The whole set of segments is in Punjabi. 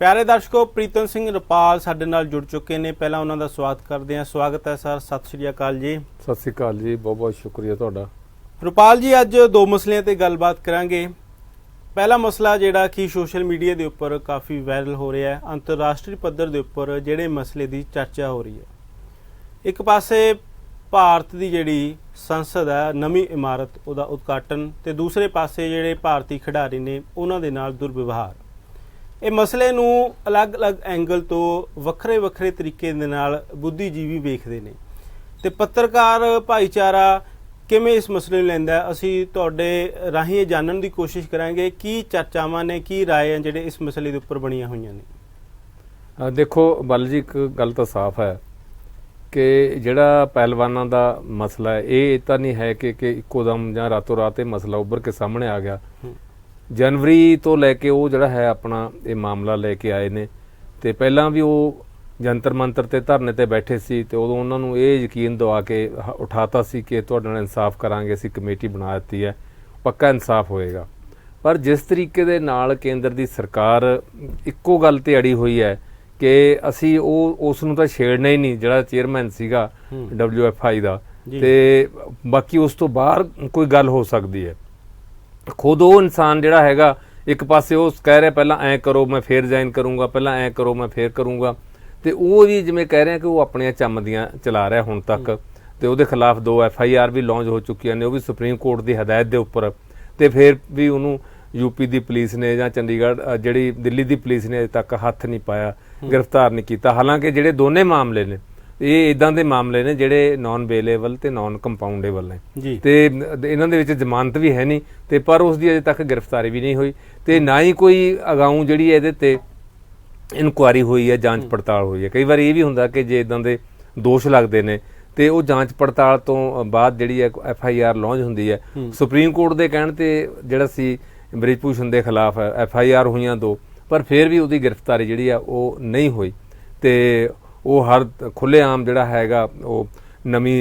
प्यारे दर्शकों, प्रीतम सिंह रुपाल साडे नाल जुड़ चुके ने। पहला उन्हां दा स्वागत करते हैं। स्वागत है सर, सत श्री अकाल जी। सत श्री अकाल जी, बहुत बहुत शुक्रिया तुहाडा। रुपाल जी, अज दो मसलियां ते गलबात करांगे। पहला मसला जिहड़ा कि सोशल मीडिया के उपर काफ़ी वायरल हो रहा है, अंतरराष्ट्रीय पद्धर के उपर जिहड़े मसले की चर्चा हो रही है। एक पासे भारत की जिहड़ी संसद है, नवीं इमारत उहदा उद्घाटन, ते दूसरे पासे जिहड़े भारतीय खिडारी ने उन्हां दे नाल दुर्व्यवहार। ਇਹ ਮਸਲੇ ਨੂੰ ਅਲੱਗ-ਅਲੱਗ ਐਂਗਲ ਤੋਂ ਵੱਖਰੇ-ਵੱਖਰੇ ਤਰੀਕੇ ਦੇ ਨਾਲ ਬੁੱਧੀਜੀਵੀ ਵੇਖਦੇ ਨੇ ਤੇ ਪੱਤਰਕਾਰ ਭਾਈਚਾਰਾ ਕਿਵੇਂ ਇਸ ਮਸਲੇ ਨੂੰ ਲੈਂਦਾ ਹੈ। ਅਸੀਂ ਤੁਹਾਡੇ ਰਾਹੀਂ ਇਹ ਜਾਣਨ ਦੀ ਕੋਸ਼ਿਸ਼ ਕਰਾਂਗੇ ਕੀ ਚਰਚਾਵਾਂ ਨੇ, ਕੀ ਰਾਏ ਹਨ ਜਿਹੜੇ ਇਸ ਮਸਲੇ ਦੇ ਉੱਪਰ ਬਣੀਆਂ ਹੋਈਆਂ ਨੇ। ਦੇਖੋ ਬੱਲ ਜੀ, ਇੱਕ ਗੱਲ ਤਾਂ ਸਾਫ਼ ਹੈ ਕਿ ਜਿਹੜਾ ਪਹਿਲਵਾਨਾਂ ਦਾ ਮਸਲਾ ਹੈ ਇਹ ਤਾਂ ਨਹੀਂ ਹੈ ਕਿ ਇੱਕੋ ਦਮ ਜਾਂ ਰਾਤੋਂ ਰਾਤ ਇਹ ਮਸਲਾ ਉੱਭਰ ਕੇ ਸਾਹਮਣੇ ਆ ਗਿਆ। जनवरी तो लैके वो जड़ा है अपना ये मामला लैके आए ने ते पहला भी वो जंतर मंतर ते धरने ते बैठे सी ते उदों उन्हां नूं ये यकीन दवा के उठाता सी कि तुहाडे नाल इंसाफ करांगे, असीं कमेटी बना दित्ती है, पक्का इंसाफ होएगा। पर जिस तरीके दे नाल केंद्र दी सरकार इक्को गल ते अड़ी हुई है कि असीं उस नूं तां छेड़ना ही नहीं जिहड़ा चेयरमैन सीगा WFI दा, ते बाकी उस तो बाहर कोई गल हो सकदी है। खुद वो इंसान जिहड़ा हैगा एक पासे वो कह रहा पहला ऐ करो मैं फिर ज्वाइन करूँगा, पहला ऐ करो मैं फिर करूँगा, तो वो भी जिवें कह रहे हैं कि वो अपनियां चमदियां चला रहा हुण तक। तो उहदे खिलाफ 2 FIR भी लॉन्च हो चुकी ने, वो भी सुप्रीम कोर्ट की हदायत के उपर, तो फिर भी उन्होंने यूपी की पुलिस ने या चंडीगढ़ जिहड़ी दिल्ली की पुलिस ने अजे तक हथ नहीं पाया, गिरफ्तार नहीं किया। हालांकि जिहड़े दोने मामले ने ये इदां दे मामले ने जिहड़े नॉन बेलेबल ते नॉन कंपाउंडेबल ने, ते इन्हां दे विच जमानत भी है नहीं, ते पर उसकी अजे तक गिरफ्तारी भी नहीं हुई, ते ना ही कोई अगाऊं जिहड़ी इहदे ते इनकुआरी हुई है, जांच पड़ताल हुई है। कई बार ये भी हुंदा कि जे इदां दे दोष लगदे ने ते वो जांच पड़ताल तो बाद जिहड़ी FIR लॉन्च हुंदी है। सुप्रीम कोर्ट दे कहण ते जिहड़ा सी बृजभूषण दे खिलाफ FIR हुईयां 2, पर फिर भी उसकी गिरफ्तारी जिहड़ी है वो नहीं हुई, ते वो हर खुलेआम जिहड़ा हैगा वो नवीं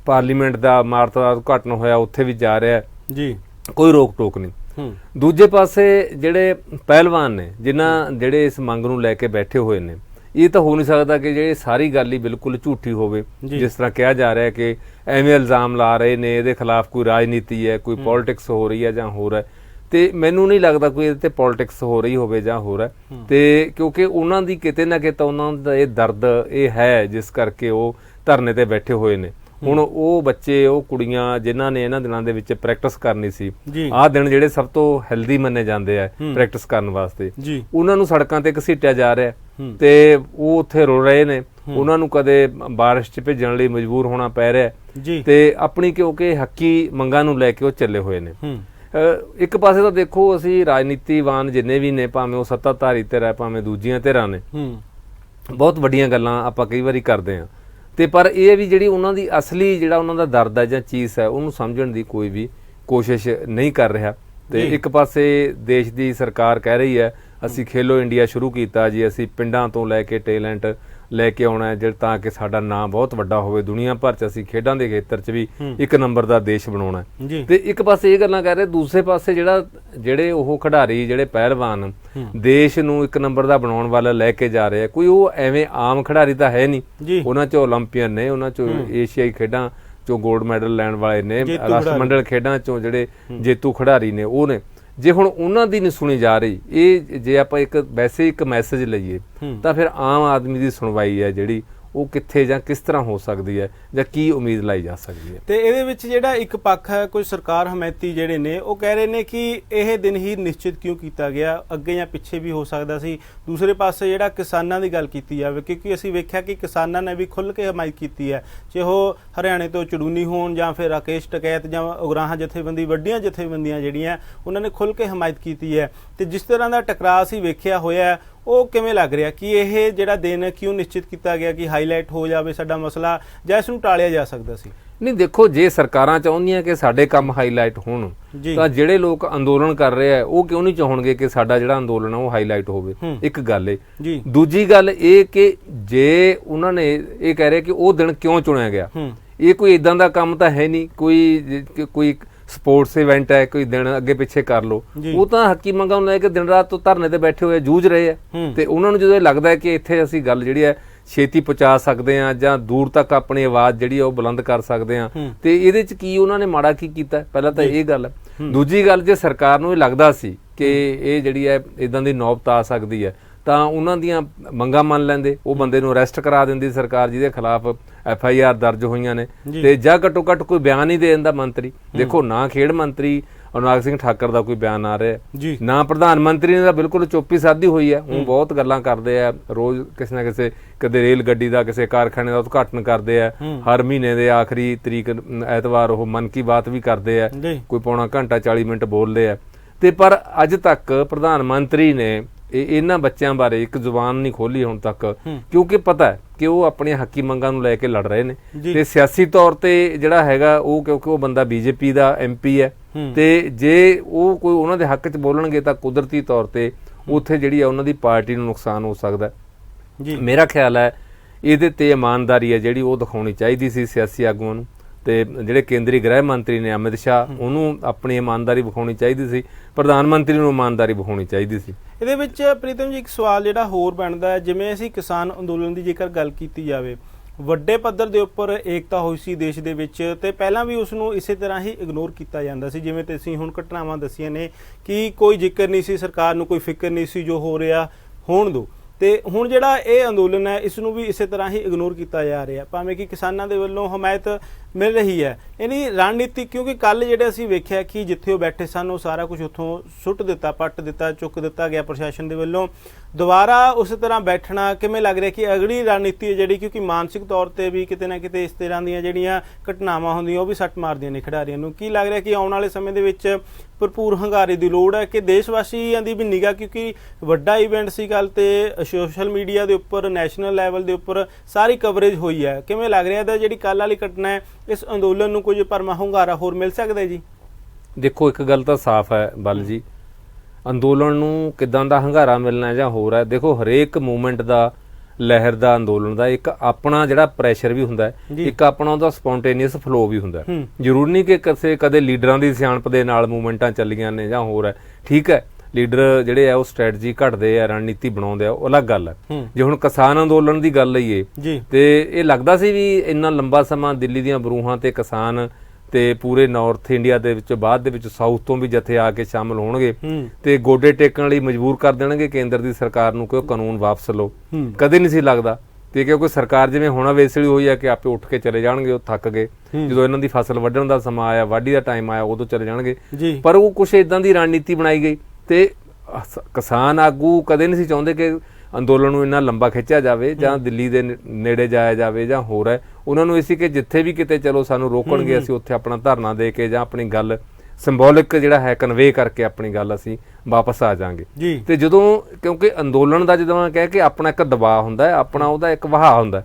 पार्लीमेंट का इमारत का उद्घाटन होया उत्थे भी जा रहा है जी, कोई रोक टोक नहीं। दूजे पासे जिहड़े पहलवान ने जिन्हां जिहड़े इस मंग नूं लैके बैठे हुए ने, ये तो हो नहीं सकता कि जिहड़ी सारी गल ही बिल्कुल झूठी होवे, जिस तरह कहा जा रहा है कि एवें इल्जाम ला रहे ने इहदे खिलाफ कोई राजनीति है, कोई पॉलिटिक्स हो रही है जां हो रहा है। ਤੇ ਮੈਨੂੰ नहीं लगता कोई इहदे ते पॉलिटिक्स हो रही होवे जां हो रहा है, ते क्योंकि उन्हां दी किते ना किते उन्हां दा ये दर्द ये है जिस करके वो धरने ते बैठे हुए ने। हुण वो बच्चे वो कुड़ियां जिन्हां ने इन्हां दिनां दे विच प्रैक्टिस करनी सी, आह दिन जिहड़े सब तो हैल्दी मन्ने जांदे आ प्रैक्टिस करन वास्ते, उन्हां नूं सड़कां ते घसीटिया जा रहा है, ते वो उत्थे रो रहे ने, उन्हां नूं कदे बारिश च भेजण लई मजबूर होना पै रहा है, ते अपनी क्योंकि हक्की मंगां नूं लैके वो चले हुए ने। एक पासे तो देखो असी राजनीतिवान जिन्ने भी ने, भावें वो सत्ताधारी धिर है भावें दूजियां धिरां ने, बहुत वड्डियां गल्लां आपां कई वारी करदे हां, ते पर यह भी जिहड़ी उन्हां दी असली जिहड़ा उन्हां दा दर्द है जां चीज़ है उहनूं समझण दी कोई भी कोशिश नहीं कर रहा। ते एक पासे देश दी सरकार कह रही है असी खेलो इंडिया शुरू कीता जी, असी पिंडां तो लैके टैलेंट लैके आउणा है जिह तां कि साडा नाम बहुत वड्डा होवे, दुनिया भर च असी खेडां दे खेतर च भी एक नंबर दा देश बनाउणा है। ते एक पासे ये गल्लां कर रहे, दूसरे पासे जिहड़े ओह खिडारी जिहड़े पहलवान देश नूं एक नंबर दा बनाउण वाला लैके जा रहे, कोई वो एवें आम खिडारी तां है नहीं, उन्हां चों ओलंपीयन ने, उन्हां चों एशियाई खेडां चों गोल्ड मैडल लैण वाले ने, राष्ट्रमंडल खेडां चों जिहड़े जेतू खिडारी ने वो ने। जे हुण उन्हां दी नहीं सुनी जा रही, ये जे आपां एक वैसे एक मैसेज लईए तां फिर आम आदमी दी सुणवाई है जिहड़ी ਉਹ ਕਿੱਥੇ ਜਾਂ ਕਿਸ ਤਰ੍ਹਾਂ ਹੋ ਸਕਦੀ ਹੈ ਜਾਂ ਕੀ ਉਮੀਦ ਲਾਈ ਜਾ ਸਕਦੀ ਹੈ। ਤੇ ਇਹਦੇ ਵਿੱਚ ਜਿਹੜਾ ਇੱਕ ਪੱਖ ਹੈ, ਕੁਝ ਸਰਕਾਰ ਹਮਾਇਤੀ ਜਿਹੜੇ ਨੇ ਉਹ ਕਹਿ ਰਹੇ ਨੇ ਕਿ ਇਹ ਦਿਨ ਹੀ ਨਿਸ਼ਚਿਤ ਕਿਉਂ ਕੀਤਾ ਗਿਆ, ਅੱਗੇ ਜਾਂ ਪਿੱਛੇ ਵੀ ਹੋ ਸਕਦਾ ਸੀ। ਦੂਸਰੇ ਪਾਸੇ ਜਿਹੜਾ ਕਿਸਾਨਾਂ ਦੀ ਗੱਲ ਕੀਤੀ ਜਾਵੇ, ਕਿਉਂਕਿ ਅਸੀਂ ਵੇਖਿਆ ਕਿ ਕਿਸਾਨਾਂ ਨੇ ਵੀ ਖੁੱਲ੍ਹ ਕੇ ਹਮਾਇਤ ਕੀਤੀ ਹੈ, ਚਾਹੇ ਉਹ ਹਰਿਆਣੇ ਤੋਂ ਚੜੂਨੀ ਹੋਣ ਜਾਂ ਫਿਰ ਰਾਕੇਸ਼ ਟਕੈਤ ਜਾਂ ਉਗਰਾਹਾਂ ਜਥੇਬੰਦੀ, ਵੱਡੀਆਂ ਜਥੇਬੰਦੀਆਂ ਜਿਹੜੀਆਂ ਉਹਨਾਂ ਨੇ ਖੁੱਲ੍ਹ ਕੇ ਹਮਾਇਤ ਕੀਤੀ ਹੈ। ਤੇ ਜਿਸ ਤਰ੍ਹਾਂ ਦਾ ਟਕਰਾਅ ਅਸੀਂ ਵੇਖਿਆ ਹੋਇਆ ਉਹ ਕਿਵੇਂ ਲੱਗ ਰਿਹਾ ਕਿ ਇਹ ਜਿਹੜਾ ਦਿਨ ਕਿਉਂ ਨਿਸ਼ਚਿਤ ਕੀਤਾ ਗਿਆ ਕਿ ਹਾਈਲਾਈਟ ਹੋ ਜਾਵੇ ਸਾਡਾ ਮਸਲਾ, ਜਾਂ ਇਸ ਨੂੰ ਟਾਲਿਆ ਜਾ ਸਕਦਾ ਸੀ? नहीं देखो, जे सरकारां चाहुंदियां कि साडे काम हाईलाइट होण तां जिहड़े लोग अंदोलन कर रहे हैं वो क्यों नहीं चाहणगे कि साडा जिहड़ा अंदोलन है वो हाईलाइट होवे। एक गल है। दूजी गल ये कि जे उन्हां ने ये कह रहे कि वो दिन क्यों चुनिया गया, ये कोई इदां दा काम तां है नहीं, कोई ਸਪੋਰਟਸ ਇਵੈਂਟ ਹੈ, ਕੋਈ ਦਿਨ ਅੱਗੇ ਪਿੱਛੇ ਕਰ ਲਓ, ਉਹ ਤਾਂ ਹੱਕੀ ਮੰਗਾਂ ਨੂੰ ਲੈ ਕੇ ਦਿਨ ਰਾਤ ਤੋਂ ਧਰਨੇ ਤੇ ਬੈਠੇ ਹੋਏ ਜੂਝ ਰਹੇ ਆ। ਤੇ ਉਹਨਾਂ ਨੂੰ ਜਦੋਂ ਇਹ ਲੱਗਦਾ ਹੈ ਕਿ ਇੱਥੇ ਅਸੀਂ ਗੱਲ ਜਿਹੜੀ ਹੈ ਛੇਤੀ ਪਹੁੰਚਾ ਸਕਦੇ ਆ ਜਾਂ ਦੂਰ ਤੱਕ ਆਪਣੀ ਆਵਾਜ਼ ਜਿਹੜੀ ਆ ਉਹ ਬੁਲੰਦ ਕਰ ਸਕਦੇ ਆ, ਤੇ ਇਹਦੇ ਚ ਕੀ ਉਹਨਾਂ ਨੇ ਮਾੜਾ ਕੀ ਕੀਤਾ? ਪਹਿਲਾਂ ਤਾਂ ਇਹ ਗੱਲ ਹੈ। ਦੂਜੀ ਗੱਲ, ਜੇ ਸਰਕਾਰ ਨੂੰ ਇਹ ਲੱਗਦਾ ਸੀ ਕਿ ਇਹ ਜਿਹੜੀ ਹੈ ਇਦਾਂ ਦੀ ਨੌਬਤ ਆ ਸਕਦੀ ਹੈ ਤਾਂ ਉਹਨਾਂ ਦੀਆਂ ਮੰਗਾਂ ਮੰਨ ਲੈਂਦੇ, ਉਹ ਬੰਦੇ ਨੂੰ ਅਰੈਸਟ ਕਰਾ ਦਿੰਦੀ ਸਰਕਾਰ ਜਿਹਦੇ ਖਿਲਾਫ FIR ਦਰਜ ਹੋਈਆਂ ਨੇ, ਤੇ ਜਾਂ ਘੱਟੋ ਘੱਟ ਕੋਈ ਬਿਆਨ ਹੀ ਦੇ ਦਿੰਦਾ ਮੰਤਰੀ। ਦੇਖੋ, ਨਾ ਖੇਡ ਮੰਤਰੀ ਅਨੁਰਾਗ ਸਿੰਘ ਠਾਕਰ ਦਾ ਕੋਈ ਬਿਆਨ ਆ ਰਿਹਾ, ਨਾ ਪ੍ਰਧਾਨ ਮੰਤਰੀ ਨੇ ਤਾਂ ਬਿਲਕੁਲ ਚੁੱਪੀ ਸਾਧੀ ਹੋਈ ਹੈ। ਉਹ ਬਹੁਤ ਗੱਲਾਂ ਕਰਦੇ ਆ ਰੋਜ਼, ਕਿਸੇ ਨਾ ਕਿਸੇ, ਕਦੇ ਰੇਲ ਗੱਡੀ ਦਾ, ਕਿਸੇ ਕਾਰਖਾਨੇ ਦਾ ਉਦਘਾਟਨ ਕਰਦੇ ਆ, ਹਰ ਮਹੀਨੇ ਦੇ ਆਖਰੀ ਤਰੀਕ ਐਤਵਾਰ ਉਹ ਮਨ ਕੀ ਬਾਤ ਵੀ ਕਰਦੇ ਆ, ਕੋਈ ਪੌਣਾ ਘੰਟਾ 40 ਮਿੰਟ ਬੋਲਦੇ ਆ। ਤੇ ਪਰ ਅੱਜ ਤੱਕ ਪ੍ਰਧਾਨ ਮੰਤਰੀ ਨੇ ਇਹਨਾਂ ਬੱਚਿਆਂ ਬਾਰੇ ਇੱਕ ਜ਼ੁਬਾਨ ਨਹੀਂ ਖੋਲੀ ਹੁਣ ਤੱਕ, ਕਿਉਂਕਿ ਪਤਾ ਹੈ ਕਿ ਉਹ ਆਪਣੀਆਂ ਹੱਕੀ ਮੰਗਾਂ ਨੂੰ ਲੈ ਕੇ ਲੜ ਰਹੇ ਨੇ। ਤੇ ਸਿਆਸੀ ਤੌਰ ਤੇ ਜਿਹੜਾ ਹੈਗਾ ਉਹ, ਕਿਉਂਕਿ ਉਹ ਬੰਦਾ BJP ਦਾ MP ਹੈ, ਤੇ ਜੇ ਉਹ ਕੋਈ ਉਹਨਾਂ ਦੇ ਹੱਕ 'ਚ ਬੋਲਣਗੇ ਤਾਂ ਕੁਦਰਤੀ ਤੌਰ ਤੇ ਉੱਥੇ ਜਿਹੜੀ ਆ ਉਹਨਾਂ ਦੀ ਪਾਰਟੀ ਨੂੰ ਨੁਕਸਾਨ ਹੋ ਸਕਦਾ। ਮੇਰਾ ਖਿਆਲ ਹੈ ਇਹਦੇ ਤੇ ਇਮਾਨਦਾਰੀ ਹੈ ਜਿਹੜੀ ਉਹ ਦਿਖਾਉਣੀ ਚਾਹੀਦੀ ਸੀ ਸਿਆਸੀ ਆਗੂਆਂ ਨੂੰ, ਤੇ ਜਿਹੜੇ ਕੇਂਦਰੀ ਗ੍ਰਹਿ ਮੰਤਰੀ ਨੇ ਅਮਿਤ ਸ਼ਾਹ, ਉਹਨੂੰ ਆਪਣੀ ਇਮਾਨਦਾਰੀ ਵਿਖਾਉਣੀ ਚਾਹੀਦੀ ਸੀ, ਪ੍ਰਧਾਨ ਮੰਤਰੀ ਨੂੰ ਇਮਾਨਦਾਰੀ ਵਿਖਾਉਣੀ ਚਾਹੀਦੀ ਸੀ। ਇਹਦੇ ਵਿੱਚ ਪ੍ਰੀਤਮ ਜੀ ਇੱਕ ਸਵਾਲ ਜਿਹੜਾ ਹੋਰ ਬਣਦਾ ਹੈ, ਜਿਵੇਂ ਅਸੀਂ ਕਿਸਾਨ ਅੰਦੋਲਨ ਦੀ ਜੇਕਰ ਗੱਲ ਕੀਤੀ ਜਾਵੇ, ਵੱਡੇ ਪੱਧਰ ਦੇ ਉੱਪਰ ਏਕਤਾ ਹੋਈ ਸੀ ਦੇਸ਼ ਦੇ ਵਿੱਚ, ਤੇ ਪਹਿਲਾਂ ਵੀ ਉਸ ਨੂੰ ਇਸੇ ਤਰ੍ਹਾਂ ਹੀ ਇਗਨੋਰ ਕੀਤਾ ਜਾਂਦਾ ਸੀ। ਜਿਵੇਂ ਤੇ ਅਸੀਂ ਹੁਣ ਘਟਨਾਵਾਂ ਦੱਸੀਆਂ ਨੇ ਕਿ ਕੋਈ ਜ਼ਿਕਰ ਨਹੀਂ ਸੀ, ਸਰਕਾਰ ਨੂੰ ਕੋਈ ਫਿਕਰ ਨਹੀਂ ਸੀ, ਜੋ ਹੋ ਰਿਹਾ ਹੋਣ ਦਿਓ। ਤੇ ਹੁਣ ਜਿਹੜਾ ਇਹ ਅੰਦੋਲਨ ਹੈ ਇਸ ਨੂੰ ਵੀ ਇਸੇ ਤਰ੍ਹਾਂ ਹੀ ਇਗਨੋਰ ਕੀਤਾ ਜਾ ਰਿਹਾ, ਭਾਵੇਂ ਕਿ ਕਿਸਾਨਾਂ ਦੇ ਵੱਲੋਂ ਹਮਾਇਤ ਮਿਲ ਰਹੀ ਹੈ। ਇਹਨੀ ਰਣਨੀਤੀ, ਕਿਉਂਕਿ ਕੱਲ ਜਿਹੜੇ ਅਸੀਂ ਵੇਖਿਆ ਕਿ ਜਿੱਥੇ ਉਹ ਬੈਠੇ ਸਨ ਉਹ ਸਾਰਾ ਕੁਝ ਉੱਥੋਂ ਸੁੱਟ ਦਿੱਤਾ, ਪੱਟ ਦਿੱਤਾ, ਚੁੱਕ ਦਿੱਤਾ ਗਿਆ ਪ੍ਰਸ਼ਾਸਨ ਦੇ ਵੱਲੋਂ। ਦੁਬਾਰਾ ਉਸੇ ਤਰ੍ਹਾਂ ਬੈਠਣਾ ਕਿਵੇਂ ਲੱਗ ਰਿਹਾ ਕਿ ਅਗਲੀ ਰਣਨੀਤੀ ਹੈ ਜਿਹੜੀ, ਕਿਉਂਕਿ ਮਾਨਸਿਕ ਤੌਰ ਤੇ ਵੀ ਕਿਤੇ ਨਾ ਕਿਤੇ ਇਸ ਤਰ੍ਹਾਂ ਦੀਆਂ ਜਿਹੜੀਆਂ ਘਟਨਾਵਾਂ ਹੁੰਦੀਆਂ ਉਹ ਵੀ ਸੱਟ ਮਾਰਦੀਆਂ ਨੇ ਖਿਡਾਰੀਆਂ ਨੂੰ। ਕੀ ਲੱਗ ਰਿਹਾ ਕਿ ਆਉਣ ਵਾਲੇ ਸਮੇਂ ਦੇ ਵਿੱਚ ਭਰਪੂਰ ਹੰਗਾਰੇ ਦੀ ਲੋੜ ਹੈ ਕਿ ਦੇਸ਼ ਵਾਸੀਆਂ ਦੀ ਵੀ ਨਿਗਾਹ, ਕਿਉਂਕਿ ਵੱਡਾ ਇਵੈਂਟ ਸੀ ਕੱਲ ਤੇ ਸੋਸ਼ਲ ਮੀਡੀਆ ਦੇ ਉੱਪਰ, ਨੈਸ਼ਨਲ ਲੈਵਲ ਦੇ ਉੱਪਰ ਸਾਰੀ ਕਵਰੇਜ ਹੋਈ ਹੈ, ਕਿਵੇਂ ਲੱਗ ਰਿਹਾ ਇਹਦਾ ਜਿਹੜੀ ਕੱਲ ਵਾਲੀ ਘਟਨਾ ਹੈ ਇਸ ਅੰਦੋਲਨ ਨੂੰ ਕੁਝ ਭਰਮਾ ਹੁੰਗਾਰਾ ਹੋਰ ਮਿਲ ਸਕਦਾ ਜੀ? ਦੇਖੋ, ਇੱਕ ਗੱਲ ਤਾਂ ਸਾਫ਼ ਹੈ ਬੱਲ ਜੀ, ਅੰਦੋਲਨ ਨੂੰ ਕਿੱਦਾਂ ਦਾ ਹੰਗਾਰਾ ਮਿਲਣਾ ਜਾਂ ਹੋਰ ਹੈ, ਦੇਖੋ ਹਰੇਕ ਮੂਵਮੈਂਟ ਦਾ, ਲਹਿਰ ਦਾ, ਅੰਦੋਲਨ ਦਾ ਇੱਕ ਆਪਣਾ ਜਿਹੜਾ ਪ੍ਰੈਸ਼ਰ ਵੀ ਹੁੰਦਾ ਹੈ, ਇੱਕ ਆਪਣਾ ਉਹਦਾ ਸਪੌਂਟੇਨੀਅਸ ਫਲੋ ਵੀ ਹੁੰਦਾ। ਜ਼ਰੂਰੀ ਨਹੀਂ ਕਿ ਕਦੇ ਲੀਡਰਾਂ ਦੀ ਸਿਆਣਪ ਦੇ ਨਾਲ ਮੂਵਮੈਂਟਾਂ ਚੱਲੀਆਂ ਨੇ ਜਾਂ ਹੋਰ ਹੈ, ਠੀਕ ਹੈ, ਲੀਡਰ ਜਿਹੜੇ ਆ ਉਹ ਸਟ੍ਰੈਟਜੀ ਘੜਦੇ ਆ, ਰਣਨੀਤੀ ਬਣਾਉਂਦੇ ਆ, ਉਹ ਅਲੱਗ ਗੱਲ ਹੈ। ਜੇ ਹੁਣ ਕਿਸਾਨ ਅੰਦੋਲਨ ਦੀ ਗੱਲ ਲਈਏ ਤੇ ਇਹ ਲੱਗਦਾ ਸੀ ਵੀ ਇੰਨਾ ਲੰਬਾ ਸਮਾਂ ਦਿੱਲੀ ਦੀਆਂ ਬਰੂਹਾਂ ਤੇ ਕਿਸਾਨ ਤੇ ਪੂਰੇ ਨਾਰਥ ਇੰਡੀਆ ਦੇ ਵਿੱਚ, ਬਾਅਦ ਦੇ ਵਿੱਚ ਸਾਊਥ ਤੋਂ ਵੀ ਜਥੇ ਆ ਕੇ ਸ਼ਾਮਲ ਹੋਣਗੇ ਤੇ ਗੋਡੇ ਟੇਕਣ ਲਈ ਮਜਬੂਰ ਕਰ ਦੇਣਗੇ ਕੇਂਦਰ ਦੀ ਸਰਕਾਰ ਨੂੰ ਕਿ ਉਹ ਕਾਨੂੰਨ ਵਾਪਸ ਲਓ। ਕਦੇ ਨਹੀਂ ਸੀ ਲੱਗਦਾ। ਤੇ ਕਿਉਂਕਿ ਸਰਕਾਰ ਜਿਵੇਂ ਹੁਣ ਵੇਸਲੀ ਹੋਈ ਹੈ ਕਿ ਆਪੇ ਉੱਠ ਕੇ ਚਲੇ ਜਾਣਗੇ, ਉਹ ਥੱਕ ਗਏ, ਜਦੋਂ ਇਹਨਾਂ ਦੀ ਫਸਲ ਵੱਢਣ ਦਾ ਸਮਾਂ ਆਇਆ, ਵਾਢੀ ਦਾ ਟਾਈਮ ਆਇਆ, ਉਦੋਂ ਚਲੇ ਜਾਣਗੇ। ਪਰ ਉਹ ਕੁਛ ਏਦਾਂ ਦੀ ਰਣਨੀਤੀ ਬਣਾਈ ਗਈ ਤੇ ਕਿਸਾਨ ਆਗੂ ਕਦੇ ਨਹੀਂ ਸੀ ਚਾਹੁੰਦੇ ਕਿ ਅੰਦੋਲਨ ਨੂੰ ਇੰਨਾ ਲੰਬਾ ਖਿੱਚਿਆ ਜਾਵੇ ਜਾਂ ਦਿੱਲੀ ਦੇ ਨੇੜੇ ਜਾਇਆ ਜਾਵੇ ਜਾਂ ਹੋਰ ਹੈ। ਉਹਨਾਂ ਨੂੰ ਇਹ ਸੀ ਕਿ ਜਿੱਥੇ ਵੀ ਕਿਤੇ ਚਲੋ ਸਾਨੂੰ ਰੋਕਣਗੇ, ਅਸੀਂ ਉੱਥੇ ਆਪਣਾ ਧਰਨਾ ਦੇ ਕੇ ਜਾਂ ਆਪਣੀ ਗੱਲ ਸਿੰਬੋਲਿਕ ਜਿਹੜਾ ਹੈ ਕਨਵੇ ਕਰਕੇ ਆਪਣੀ ਗੱਲ ਅਸੀਂ ਵਾਪਸ ਆ ਜਾਾਂਗੇ। ਤੇ ਜਦੋਂ, ਕਿਉਂਕਿ ਅੰਦੋਲਨ ਦਾ ਜਦੋਂ ਕਹਿ ਕੇ ਆਪਣਾ ਇੱਕ ਦਬਾਅ ਹੁੰਦਾ ਹੈ, ਆਪਣਾ ਉਹਦਾ ਇੱਕ ਵਹਾਅ ਹੁੰਦਾ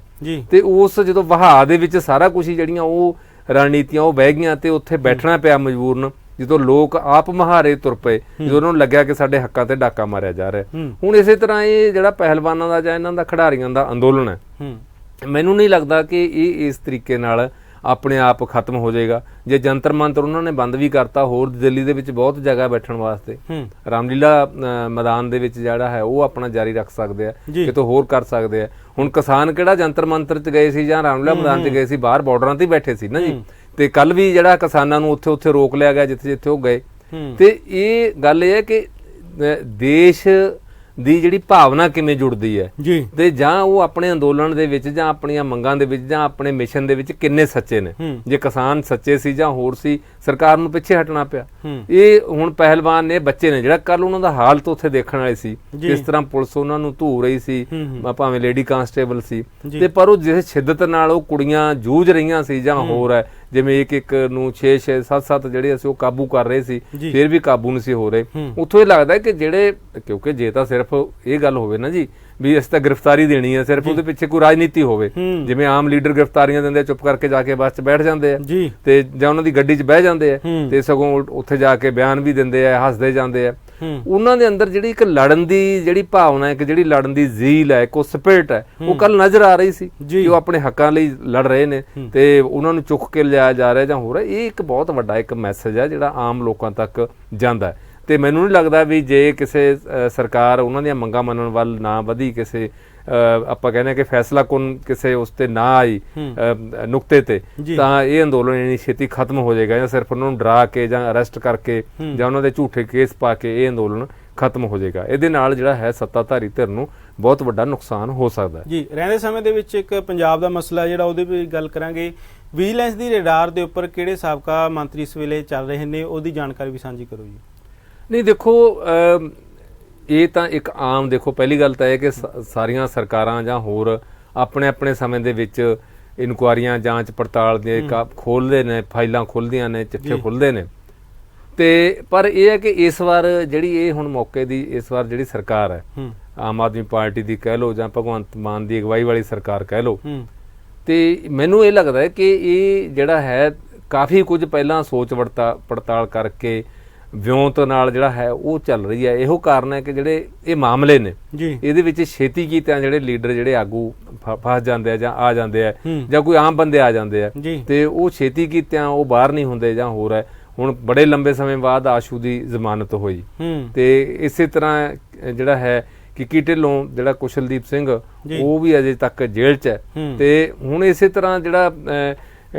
ਤੇ ਉਸ ਜਦੋਂ ਵਹਾਅ ਦੇ ਵਿੱਚ ਸਾਰਾ ਕੁਝ ਹੀ ਜਿਹੜੀਆਂ ਉਹ ਰਣਨੀਤੀਆਂ ਉਹ ਬਹਿ ਗਈਆਂ ਤੇ ਉੱਥੇ ਬੈਠਣਾ ਪਿਆ ਮਜਬੂਰਨ। ਜਦੋਂ ਲੋਕ ਆਪ ਮੁਹਾਰੇ ਤੁਰ ਪਏ, ਜਦੋਂ ਉਹਨਾਂ ਨੂੰ ਲੱਗਿਆ ਕਿ ਸਾਡੇ ਹੱਕਾਂ ਤੇ ਡਾਕਾ ਮਾਰਿਆ ਜਾ ਰਿਹਾ। ਹੁਣ ਇਸੇ ਤਰ੍ਹਾਂ ਇਹ ਜਿਹੜਾ ਪਹਿਲਵਾਨਾਂ ਦਾ ਜਾਂ ਇਹਨਾਂ ਦਾ ਖਿਡਾਰੀਆਂ ਦਾ ਅੰਦੋਲਨ ਹੈ, ਮੈਨੂੰ ਨਹੀਂ ਲੱਗਦਾ ਕਿ ਇਹ ਇਸ ਤਰੀਕੇ ਨਾਲ ਆਪਣੇ ਆਪ ਖਤਮ ਹੋ ਜਾਏਗਾ। ਜੇ ਜੰਤਰ ਮੰਤਰ ਉਹਨਾਂ ਨੇ ਬੰਦ ਵੀ ਕਰਤਾ, ਹੋਰ ਦਿੱਲੀ ਦੇ ਵਿੱਚ ਬਹੁਤ ਜਗ੍ਹਾ ਬੈਠਣ ਵਾਸਤੇ, ਰਾਮਲੀਲਾ ਮੈਦਾਨ ਦੇ ਵਿੱਚ ਜਿਹੜਾ ਹੈ ਉਹ ਆਪਣਾ ਜਾਰੀ ਰੱਖ ਸਕਦੇ ਆ, ਕਿਤੋਂ ਹੋਰ ਕਰ ਸਕਦੇ ਆ। ਹੁਣ ਕਿਸਾਨ ਕਿਹੜਾ ਜੰਤਰ ਮੰਤਰ 'ਚ ਗਏ ਸੀ ਜਾਂ ਰਾਮਲੀਲਾ ਮੈਦਾਨ 'ਚ ਗਏ ਸੀ, ਬਾਹਰ ਬਾਰਡਰਾਂ ਤੇ ਬੈਠੇ ਸੀ ਨਾ ਜੀ। ਤੇ ਕੱਲ ਵੀ ਜਿਹੜਾ ਕਿਸਾਨਾਂ ਨੂੰ ਉੱਥੇ ਰੋਕ ਲਿਆ ਗਿਆ ਜਿੱਥੇ ਜਿੱਥੇ ਉਹ ਗਏ। ਤੇ ਇਹ ਗੱਲ ਇਹ ਹੈ ਕਿ ਦੇਸ਼ ਦੀ ਜਿਹੜੀ ਭਾਵਨਾ ਕਿਵੇਂ ਜੁੜਦੀ ਹੈ ਤੇ ਜਾਂ ਉਹ ਆਪਣੇ ਅੰਦੋਲਨ ਦੇ ਵਿੱਚ ਜਾਂ ਆਪਣੀਆਂ ਮੰਗਾਂ ਦੇ ਵਿੱਚ ਜਾਂ ਆਪਣੇ ਮਿਸ਼ਨ ਦੇ ਵਿੱਚ ਕਿੰਨੇ ਸੱਚੇ ਨੇ। ਜੇ ਕਿਸਾਨ ਸੱਚੇ ਸੀ ਜਾਂ ਹੋਰ ਸੀ, ਸਰਕਾਰ ਨੂੰ ਪਿੱਛੇ ਹਟਣਾ ਪਿਆ। ਇਹ ਹੁਣ ਪਹਿਲਵਾਨ ਨੇ, ਬੱਚੇ ਨੇ, ਜਿਹੜਾ ਕੱਲ ਉਹਨਾਂ ਦਾ ਹਾਲਤ ਉੱਥੇ ਦੇਖਣ ਵਾਲੇ ਸੀ, ਕਿਸ ਤਰ੍ਹਾਂ ਪੁਲਿਸ ਉਹਨਾਂ ਨੂੰ ਧੂ ਰਹੀ ਸੀ, ਭਾਵੇਂ ਲੇਡੀ ਕਾਂਸਟੇਬਲ ਸੀ, ਤੇ ਪਰ ਉਹ ਜਿਸ ਸ਼ਿੱਦਤ ਨਾਲ ਉਹ ਕੁੜੀਆਂ ਜੂਝ ਰਹੀਆਂ ਸੀ ਜਾਂ ਹੋਰ ਹੈ, ਜਿਵੇਂ ਇੱਕ ਨੂੰ 6-6 7-7 ਜਿਹੜੇ ਅਸੀਂ ਉਹ ਕਾਬੂ ਕਰ ਰਹੇ ਸੀ, ਫਿਰ ਵੀ ਕਾਬੂ ਨਹੀਂ ਸੀ ਹੋ ਰਹੇ। ਉੱਥੋਂ ਇਹ ਲੱਗਦਾ ਕਿ ਜਿਹੜੇ, ਕਿਉਂਕਿ ਜੇ ਤਾਂ ਸਿਰਫ ਇਹ ਗੱਲ ਹੋਵੇ ਨਾ ਜੀ ਵੀ ਅਸੀਂ ਤਾਂ ਗ੍ਰਿਫਤਾਰੀ ਦੇਣੀ ਹੈ, ਸਿਰਫ ਉਹਦੇ ਪਿੱਛੇ ਕੋਈ ਰਾਜਨੀਤੀ ਹੋਵੇ, ਜਿਵੇਂ ਆਮ ਲੀਡਰ ਗ੍ਰਿਫਤਾਰੀਆਂ ਦਿੰਦੇ, ਚੁੱਪ ਕਰਕੇ ਜਾ ਕੇ ਬੱਸ 'ਚ ਬੈਠ ਜਾਂਦੇ ਆ ਤੇ ਜਾਂ ਉਹਨਾਂ ਦੀ ਗੱਡੀ 'ਚ ਬਹਿ ਜਾਂਦੇ ਆ ਤੇ ਸਗੋਂ ਉੱਥੇ ਜਾ ਕੇ ਬਿਆਨ ਵੀ ਦਿੰਦੇ ਆ, ਹੱਸਦੇ ਜਾਂਦੇ ਆ। ਉਹਨਾਂ ਦੇ ਅੰਦਰ ਜਿਹੜੀ ਇੱਕ ਲੜਨ ਦੀ ਜਿਹੜੀ ਭਾਵਨਾ, ਇੱਕ ਜਿਹੜੀ ਲੜਨ ਦੀ ਜ਼ੀਲ ਹੈ, ਇੱਕ ਉਹ ਸਪਿਰਿਟ ਹੈ, ਉਹ ਕੱਲ ਨਜ਼ਰ ਆ ਰਹੀ ਸੀ ਕਿ ਉਹ ਆਪਣੇ ਹੱਕਾਂ ਲਈ ਲੜ ਰਹੇ ਨੇ ਤੇ ਉਹਨਾਂ ਨੂੰ ਚੁੱਕ ਕੇ ਲਿਆਇਆ ਜਾ ਰਿਹਾ ਜਾਂ ਹੋ ਰਿਹਾ। ਇਹ ਇੱਕ ਬਹੁਤ ਵੱਡਾ ਇੱਕ ਮੈਸੇਜ ਹੈ ਜਿਹੜਾ ਆਮ ਲੋਕਾਂ ਤੱਕ ਜਾਂਦਾ ਹੈ। ਤੇ ਮੈਨੂੰ ਨਹੀਂ ਲੱਗਦਾ ਵੀ ਜੇ ਕਿਸੇ ਸਰਕਾਰ ਉਹਨਾਂ ਦੀਆਂ ਮੰਗਾਂ ਮੰਨਣ ਵੱਲ ਨਾ ਵਧੀ, ਕਿਸੇ ਆਪਾਂ ਕਹਿੰਦੇ ਕਿ ਫੈਸਲਾ ਕੁਨ ਕਿਸੇ ਉਸ ਤੇ ਨਾ ਆਈ ਨੁਕਤੇ ਤੇ, ਤਾਂ ਇਹ ਅੰਦੋਲਨ ਇੰਨੀ ਛੇਤੀ ਖਤਮ ਹੋ ਜਾਏਗਾ ਜਾਂ ਸਿਰਫ ਉਹਨਾਂ ਨੂੰ ਡਰਾ ਕੇ ਜਾਂ ਅਰੈਸਟ ਕਰਕੇ ਜਾਂ ਉਹਨਾਂ ਦੇ ਝੂਠੇ ਕੇਸ ਪਾ ਕੇ ਇਹ ਅੰਦੋਲਨ ਖਤਮ ਹੋ ਜਾਏਗਾ। ਇਹਦੇ ਨਾਲ ਜਿਹੜਾ ਹੈ ਸੱਤਾਧਾਰੀ ਧਿਰ ਨੂੰ ਬਹੁਤ ਵੱਡਾ ਨੁਕਸਾਨ ਹੋ ਸਕਦਾ ਹੈ। ਜੀ, ਰਹਿੰਦੇ ਸਮੇਂ ਦੇ ਵਿੱਚ ਇੱਕ ਪੰਜਾਬ ਦਾ ਮਸਲਾ ਜਿਹੜਾ ਉਹਦੇ ਵੀ ਗੱਲ ਕਰਾਂਗੇ। ਵਿਜੀਲੈਂਸ ਦੀ ਰਡਾਰ ਦੇ ਉੱਪਰ ਕਿਹੜੇ ਸਾਬਕਾ ਮੰਤਰੀ ਇਸ ਵੇਲੇ ਚੱਲ ਰਹੇ ਨੇ, ਉਹਦੀ ਜਾਣਕਾਰੀ ਵੀ ਸਾਂਝੀ ਕਰੋ ਜੀ। ਨਹੀਂ ਦੇਖੋ, ਇਹ ਤਾਂ ਇੱਕ ਆਮ, ਦੇਖੋ ਪਹਿਲੀ ਗੱਲ ਤਾਂ ਇਹ ਕਿ ਸਾਰੀਆਂ ਸਰਕਾਰਾਂ ਜਾਂ ਹੋਰ ਆਪਣੇ ਆਪਣੇ ਸਮੇਂ ਦੇ ਵਿੱਚ ਇਨਕੁਆਰੀਆਂ, ਜਾਂਚ ਪੜਤਾਲ ਦੇ ਖੋਲ੍ਹਦੇ ਨੇ, ਫਾਈਲਾਂ ਖੁੱਲ੍ਹਦੀਆਂ ਨੇ, ਚਿੱਠੇ ਖੁੱਲ੍ਹਦੇ ਨੇ। ਤੇ ਪਰ ਇਹ ਹੈ ਕਿ ਇਸ ਵਾਰ ਜਿਹੜੀ ਇਹ ਹੁਣ ਮੌਕੇ ਦੀ ਇਸ ਵਾਰ ਜਿਹੜੀ ਸਰਕਾਰ ਹੈ, ਆਮ ਆਦਮੀ ਪਾਰਟੀ ਦੀ ਕਹਿ ਲਓ ਜਾਂ ਭਗਵੰਤ ਮਾਨ ਦੀ ਅਗਵਾਈ ਵਾਲੀ ਸਰਕਾਰ ਕਹਿ ਲਓ, ਤੇ ਮੈਨੂੰ ਇਹ ਲੱਗਦਾ ਹੈ ਕਿ ਇਹ ਜਿਹੜਾ ਹੈ ਕਾਫੀ ਕੁਝ ਪਹਿਲਾਂ ਸੋਚ ਪੜਤਾਲ ਕਰਕੇ ਵਿਉਂਤ ਨਾਲ ਜਿਹੜਾ ਹੈ ਉਹ ਚੱਲ ਰਹੀ ਹੈ। ਇਹੋ ਕਾਰਨ ਹੈ ਕਿ ਜਿਹੜੇ ਇਹ ਮਾਮਲੇ ਨੇ ਇਹਦੇ ਵਿੱਚ ਛੇਤੀ ਕੀਤਿਆਂ ਜਿਹੜੇ ਲੀਡਰ, ਜਿਹੜੇ ਆਗੂ ਫਸ ਜਾਂਦੇ ਆ ਜਾਂ ਆ ਜਾਂਦੇ ਆ ਜਾਂ ਕੋਈ ਆਮ ਬੰਦੇ ਆ ਜਾਂਦੇ ਆ ਤੇ ਉਹ ਛੇਤੀ ਕੀਤਿਆਂ ਉਹ ਬਾਹਰ ਨਹੀਂ ਹੁੰਦੇ ਜਾਂ ਹੋਰ ਹੈ। ਹੁਣ ਬੜੇ ਲੰਬੇ ਸਮੇਂ ਬਾਅਦ ਆਸ਼ੂ ਦੀ ਜ਼ਮਾਨਤ ਹੋਈ ਤੇ ਇਸੇ ਤਰ੍ਹਾਂ ਜਿਹੜਾ ਹੈ ਕਿੱਕੀ ਢਿੱਲੋਂ, ਜਿਹੜਾ ਕੁਸ਼ਲਦੀਪ ਸਿੰਘ, ਉਹ ਵੀ ਅਜੇ ਤੱਕ ਜੇਲ੍ਹ 'ਚ ਹੈ। ਤੇ ਹੁਣ ਇਸੇ ਤਰ੍ਹਾਂ ਜਿਹੜਾ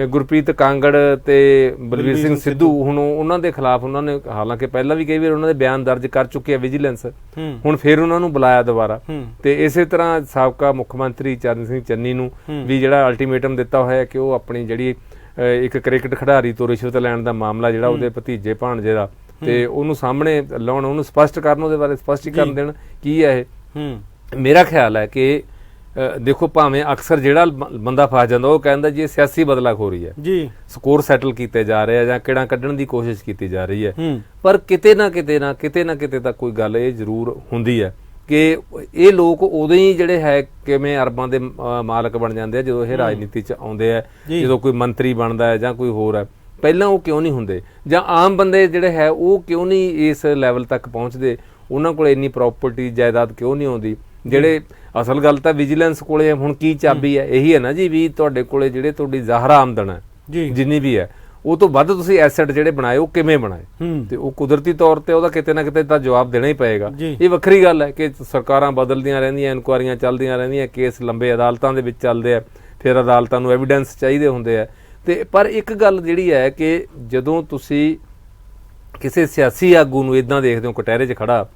ਗੁਰਪ੍ਰੀਤ ਕਾਂਗੜ ਤੇ ਬਲਵੀਰ ਸਿੰਘ ਸਿੱਧੂ, ਹੁਣ ਉਹਨਾਂ ਦੇ ਖਿਲਾਫ ਉਹਨਾਂ ਨੇ ਹਾਲਾਂਕਿ ਪਹਿਲਾਂ ਵੀ ਕਈ ਵਾਰ ਉਹਨਾਂ ਦੇ ਬਿਆਨ ਦਰਜ ਕਰ ਚੁੱਕੇ ਆ ਵਿਜੀਲੈਂਸ, ਹੁਣ ਫਿਰ ਉਹਨਾਂ ਨੂੰ ਬੁਲਾਇਆ ਦੁਬਾਰਾ। ਤੇ ਇਸੇ ਤਰ੍ਹਾਂ ਸਾਬਕਾ ਮੁੱਖ ਮੰਤਰੀ ਚਰਨ ਸਿੰਘ ਚੰਨੀ ਨੂੰ ਵੀ ਜਿਹੜਾ ਅਲਟੀਮੇਟਮ ਦਿੱਤਾ ਹੋਇਆ ਕਿ ਉਹ ਆਪਣੀ ਜਿਹੜੀ ਇੱਕ ਕ੍ਰਿਕਟ ਖਿਡਾਰੀ ਤੋਂ ਰਿਸ਼ਵਤ ਲੈਣ ਦਾ ਮਾਮਲਾ ਜਿਹੜਾ ਉਹਦੇ ਭਤੀਜੇ ਭਾਣਜੇ ਦਾ, ਤੇ ਉਹਨੂੰ ਸਾਹਮਣੇ ਲਾਉਣ, ਉਹਨੂੰ ਸਪਸ਼ਟ ਕਰਨ, ਉਹਦੇ ਬਾਰੇ ਸਪਸ਼ਟੀਕਰਨ ਦੇਣ ਕੀ ਹੈ ਇਹ। ਮੇਰਾ ਖਿਆਲ ਹੈ ਕਿ ਦੇਖੋ, ਭਾਵੇਂ ਅਕਸਰ ਜਿਹੜਾ ਬੰਦਾ ਫਸ ਜਾਂਦਾ ਉਹ ਕਹਿੰਦਾ ਜੀ ਇਹ ਸਿਆਸੀ ਬਦਲਾਖੋਰੀ ਹੈ ਜੀ, ਸਕੋਰ ਸੈਟਲ ਕੀਤੇ ਜਾ ਰਹੇ ਆ ਜਾਂ ਕਿਹੜਾ ਕੱਢਣ ਦੀ ਕੋਸ਼ਿਸ਼ ਕੀਤੀ ਜਾ ਰਹੀ ਹੈ, ਪਰ ਕਿਤੇ ਨਾ ਕਿਤੇ ਤਾਂ ਕੋਈ ਗੱਲ ਇਹ ਜ਼ਰੂਰ ਹੁੰਦੀ ਹੈ ਕਿ ਇਹ ਲੋਕ ਉਦੋਂ ਹੀ ਜਿਹੜੇ ਹੈ ਕਿਵੇਂ ਅਰਬਾਂ ਦੇ ਮਾਲਕ ਬਣ ਜਾਂਦੇ ਆ ਜਦੋਂ ਇਹ ਰਾਜਨੀਤੀ 'ਚ ਆਉਂਦੇ ਆ, ਜਦੋਂ ਕੋਈ ਮੰਤਰੀ ਬਣਦਾ ਹੈ ਜਾਂ ਕੋਈ ਹੋਰ ਹੈ। ਪਹਿਲਾਂ ਉਹ ਕਿਉਂ ਨਹੀਂ ਹੁੰਦੇ, ਜਾਂ ਆਮ ਬੰਦੇ ਜਿਹੜੇ ਹੈ ਉਹ ਕਿਉਂ ਨਹੀਂ ਇਸ ਲੈਵਲ ਤੱਕ ਪਹੁੰਚਦੇ, ਉਹਨਾਂ ਕੋਲ ਇੰਨੀ ਪ੍ਰਾਪਰਟੀ ਜਾਇਦਾਦ ਕਿਉਂ ਨਹੀਂ ਆਉਂਦੀ। ਜਿਹੜੇ ਅਸਲ ਗੱਲ ਤਾਂ ਵਿਜੀਲੈਂਸ ਕੋਲੇ ਹੁਣ ਕੀ ਚਾਬੀ ਹੈ, ਇਹੀ ਹੈ ਨਾ ਜੀ, ਵੀ ਤੁਹਾਡੇ ਕੋਲੇ ਜਿਹੜੇ ਤੁਹਾਡੀ ਜ਼ਾਹਰਾ ਆਮਦਨ ਹੈ ਜਿੰਨੀ ਵੀ ਹੈ, ਉਹ ਤੋਂ ਵੱਧ ਤੁਸੀਂ ਐਸੈਟ ਜਿਹੜੇ ਬਣਾਏ ਉਹ ਕਿਵੇਂ ਬਣਾਏ, ਤੇ ਉਹ ਕੁਦਰਤੀ ਤੌਰ ਤੇ ਉਹਦਾ ਕਿਤੇ ਨਾ ਕਿਤੇ ਤਾਂ ਜਵਾਬ ਦੇਣਾ ਹੀ ਪਏਗਾ। ਇਹ ਵੱਖਰੀ ਗੱਲ ਹੈ ਕਿ ਸਰਕਾਰਾਂ ਬਦਲਦੀਆਂ ਰਹਿੰਦੀਆਂ, ਇਨਕੁਆਰੀਆਂ ਚੱਲਦੀਆਂ ਰਹਿੰਦੀਆਂ, ਕੇਸ ਲੰਬੇ ਅਦਾਲਤਾਂ ਦੇ ਵਿੱਚ ਚੱਲਦੇ ਆ, ਫਿਰ ਅਦਾਲਤਾਂ ਨੂੰ ਐਵੀਡੈਂਸ ਚਾਹੀਦੇ ਹੁੰਦੇ ਆ। ਤੇ ਪਰ ਇੱਕ ਗੱਲ ਜਿਹੜੀ ਹੈ ਕਿ ਜਦੋਂ ਤੁਸੀਂ ਕਿਸੇ ਸਿਆਸੀ ਆਗੂ ਨੂੰ ਇਦਾਂ ਦੇਖਦੇ ਹੋ ਕਟਹਿਰੇ 'ਚ ਖੜਾ,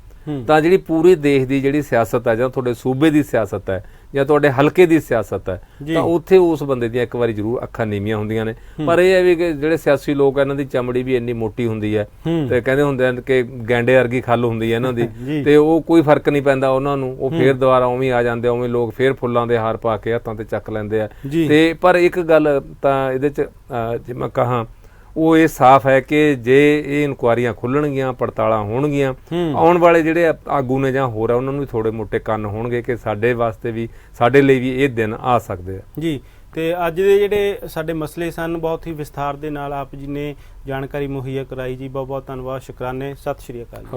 ਤਾਂ ਜਿਹੜੀ ਪੂਰੇ ਦੇਸ਼ ਦੀ ਜਿਹੜੀ ਸਿਆਸਤ ਹੈ ਜਾਂ ਤੁਹਾਡੇ ਸੂਬੇ ਦੀ ਸਿਆਸਤ ਹੈ ਜਾਂ ਤੁਹਾਡੇ ਹਲਕੇ ਦੀ ਸਿਆਸਤ ਹੈ, ਤਾਂ ਉੱਥੇ ਉਸ ਬੰਦੇ ਦੀਆਂ ਇੱਕ ਵਾਰੀ ਜ਼ਰੂਰ ਅੱਖਾਂ ਨੀਵੀਆਂ ਹੁੰਦੀਆਂ ਨੇ। ਪਰ ਇਹ ਹੈ ਵੀ ਕਿ ਜਿਹੜੇ ਸਿਆਸੀ ਲੋਕ ਇਹਨਾਂ ਦੀ ਚਮੜੀ ਵੀ ਇੰਨੀ ਮੋਟੀ ਹੁੰਦੀ ਹੈ ਤੇ ਕਹਿੰਦੇ ਹੁੰਦੇ ਹਨ ਕਿ ਗੈਂਡੇ ਵਰਗੀ ਖੱਲ ਹੁੰਦੀ ਹੈ ਇਹਨਾਂ ਦੀ, ਤੇ ਉਹ ਕੋਈ ਫਰਕ ਨਹੀਂ ਪੈਂਦਾ ਉਹਨਾਂ ਨੂੰ, ਉਹ ਫੇਰ ਦੁਬਾਰਾ ਉਵੇਂ ਆ ਜਾਂਦੇ, ਉਵੇਂ ਲੋਕ ਫੇਰ ਫੁੱਲਾਂ ਦੇ ਹਾਰ ਪਾ ਕੇ ਹੱਥਾਂ ਤੇ ਚੱਕ ਲੈਂਦੇ ਆ। ਤੇ ਪਰ ਇੱਕ ਗੱਲ ਤਾਂ ਇਹਦੇ 'ਚ ਜੇ ਮੈਂ ਕਹਾਂ ਉਹ ਇਹ ਸਾਫ਼ ਹੈ ਕਿ ਜੇ ਇਹ ਇਨਕੁਆਰੀਆਂ ਖੁੱਲਣਗੀਆਂ, ਪੜਤਾਲਾਂ ਹੋਣਗੀਆਂ, ਆਉਣ ਵਾਲੇ ਜਿਹੜੇ ਆਗੂ ਨੇ ਜਾਂ ਹੋਰ ਆ ਉਹਨਾਂ ਨੂੰ ਵੀ ਥੋੜੇ ਮੋਟੇ ਕੰਨ ਹੋਣਗੇ ਕਿ ਸਾਡੇ ਵਾਸਤੇ ਵੀ, ਸਾਡੇ ਲਈ ਵੀ ਇਹ ਦਿਨ ਆ ਸਕਦੇ ਆ ਜੀ। ਤੇ ਅੱਜ ਦੇ ਜਿਹੜੇ ਸਾਡੇ ਮਸਲੇ ਸਨ, ਬਹੁਤ ਹੀ ਵਿਸਥਾਰ ਦੇ ਨਾਲ ਆਪ ਜੀ ਨੇ ਜਾਣਕਾਰੀ ਮੁਹੱਈਆ ਕਰਾਈ ਜੀ। ਬਹੁਤ ਬਹੁਤ ਧੰਨਵਾਦ, ਸ਼ੁਕਰਾਨੇ, ਸਤਿ ਸ਼੍ਰੀ ਅਕਾਲ।